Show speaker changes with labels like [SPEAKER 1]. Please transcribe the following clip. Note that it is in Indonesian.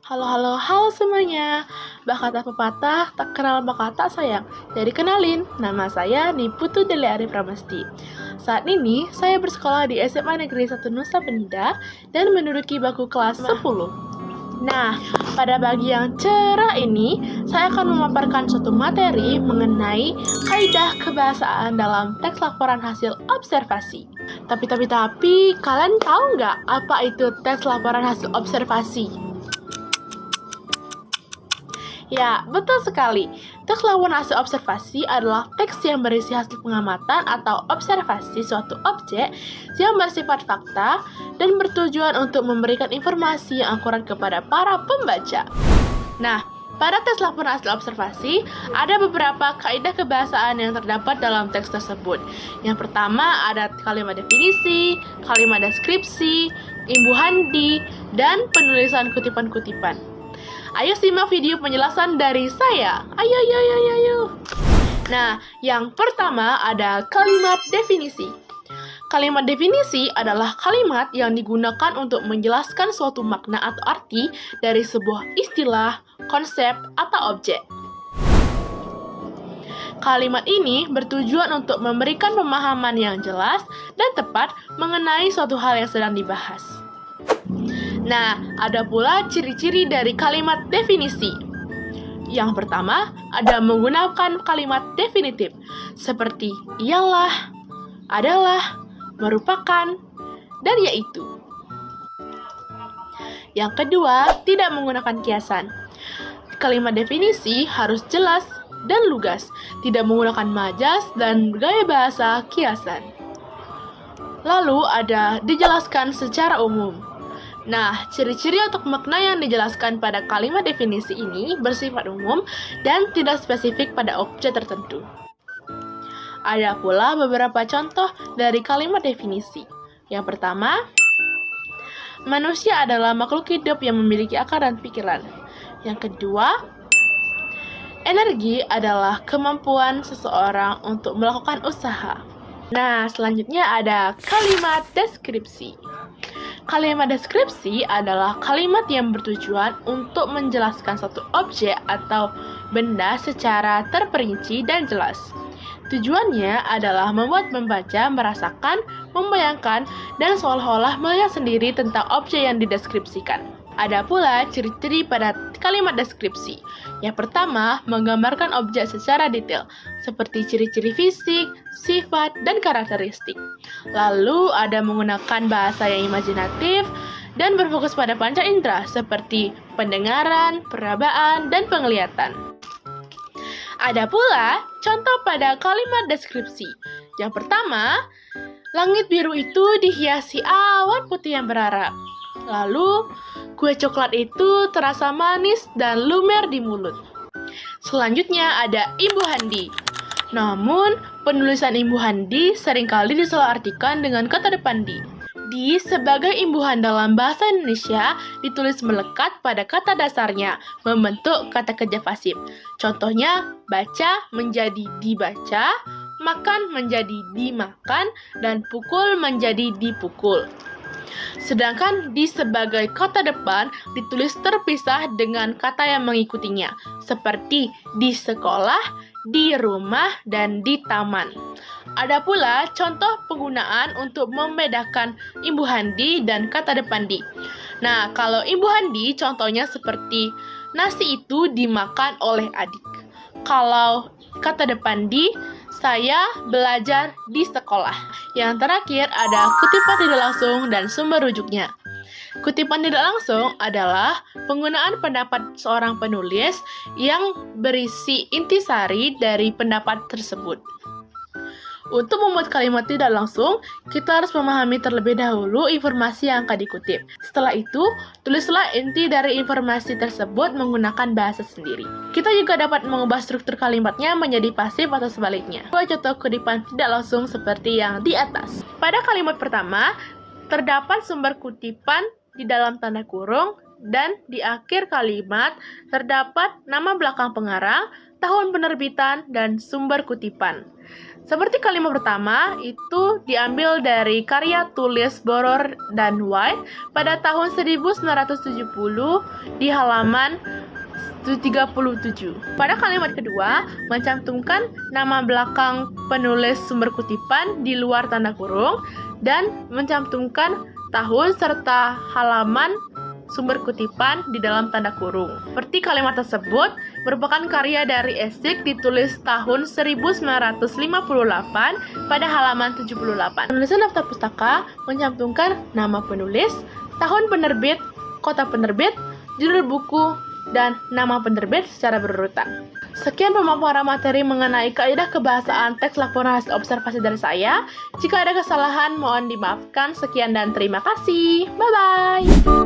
[SPEAKER 1] Halo semuanya. Kata pepatah, tak kenal maka tak sayang. Jadi kenalin, nama saya Niputu Deli Arif Ramasti. Saat ini, saya bersekolah di SMA Negeri 1 Nusa Penida dan menduduki bangku kelas 10. Nah, pada pagi yang cerah ini, saya akan memaparkan suatu materi mengenai kaidah kebahasaan dalam teks laporan hasil observasi. Tapi, kalian tahu nggak apa itu teks laporan hasil observasi? Ya, betul sekali. Teks laporan hasil observasi adalah teks yang berisi hasil pengamatan atau observasi suatu objek yang bersifat fakta dan bertujuan untuk memberikan informasi yang akurat kepada para pembaca. Nah, pada teks laporan hasil observasi, ada beberapa kaidah kebahasaan yang terdapat dalam teks tersebut. Yang pertama ada kalimat definisi, kalimat deskripsi, imbuhan di, dan penulisan kutipan-kutipan. Ayo simak video penjelasan dari saya. Ayo. Nah, yang pertama ada kalimat definisi. Kalimat definisi adalah kalimat yang digunakan untuk menjelaskan suatu makna atau arti dari sebuah istilah, konsep, atau objek. Kalimat ini bertujuan untuk memberikan pemahaman yang jelas dan tepat mengenai suatu hal yang sedang dibahas. Nah, ada pula ciri-ciri dari kalimat definisi. Yang pertama, ada menggunakan kalimat definitif, seperti ialah, adalah, merupakan, dan yaitu. Yang kedua, tidak menggunakan kiasan. Kalimat definisi harus jelas dan lugas, tidak menggunakan majas dan gaya bahasa kiasan. Lalu ada dijelaskan secara umum. Nah, ciri-ciri untuk makna yang dijelaskan pada kalimat definisi ini bersifat umum dan tidak spesifik pada objek tertentu. Ada pula beberapa contoh dari kalimat definisi. Yang pertama, manusia adalah makhluk hidup yang memiliki akal dan pikiran. Yang kedua, energi adalah kemampuan seseorang untuk melakukan usaha. Nah, selanjutnya ada kalimat deskripsi. Kalimat deskripsi adalah kalimat yang bertujuan untuk menjelaskan suatu objek atau benda secara terperinci dan jelas. Tujuannya adalah membuat pembaca merasakan, membayangkan, dan seolah-olah melihat sendiri tentang objek yang dideskripsikan. Ada pula ciri-ciri pada kalimat deskripsi. Yang pertama, menggambarkan objek secara detail, seperti ciri-ciri fisik, sifat, dan karakteristik. Lalu ada menggunakan bahasa yang imajinatif dan berfokus pada panca indera, seperti pendengaran, perabaan, dan penglihatan. Ada pula contoh pada kalimat deskripsi. Yang pertama, langit biru itu dihiasi awan putih yang berarap. Lalu, kue coklat itu terasa manis dan lumer di mulut. Selanjutnya ada imbuhan di. Namun, penulisan imbuhan di seringkali disalahartikan dengan kata depan di. Di sebagai imbuhan dalam bahasa Indonesia ditulis melekat pada kata dasarnya, membentuk kata kerja pasif. Contohnya, baca menjadi dibaca, makan menjadi dimakan, dan pukul menjadi dipukul. Sedangkan di sebagai kata depan ditulis terpisah dengan kata yang mengikutinya, seperti di sekolah, di rumah, dan di taman. Ada pula contoh penggunaan untuk membedakan imbuhan di dan kata depan di. Nah, kalau imbuhan di contohnya seperti nasi itu dimakan oleh adik. Kalau kata depan di, saya belajar di sekolah. Yang terakhir ada kutipan tidak langsung dan sumber rujuknya. Kutipan tidak langsung adalah penggunaan pendapat seorang penulis yang berisi intisari dari pendapat tersebut. Untuk membuat kalimat tidak langsung, kita harus memahami terlebih dahulu informasi yang akan dikutip. Setelah itu, tulislah inti dari informasi tersebut menggunakan bahasa sendiri. Kita juga dapat mengubah struktur kalimatnya menjadi pasif atau sebaliknya. Dua contoh kutipan tidak langsung seperti yang di atas. Pada kalimat pertama, terdapat sumber kutipan di dalam tanda kurung, dan di akhir kalimat terdapat nama belakang pengarang, tahun penerbitan, dan sumber kutipan. Seperti kalimat pertama, itu diambil dari karya tulis Boror dan White pada tahun 1970 di halaman 37. Pada kalimat kedua, mencantumkan nama belakang penulis sumber kutipan di luar tanda kurung dan mencantumkan tahun serta halaman sumber kutipan di dalam tanda kurung. Seperti kalimat tersebut merupakan karya dari Essig ditulis tahun 1958 pada halaman 78. Penulisan daftar pustaka mencantumkan nama penulis, tahun penerbit, kota penerbit, judul buku, dan nama penerbit secara berurutan. Sekian pemaparan materi mengenai kaidah kebahasaan teks laporan hasil observasi dari saya. Jika ada kesalahan, mohon dimaafkan. Sekian dan terima kasih. Bye-bye.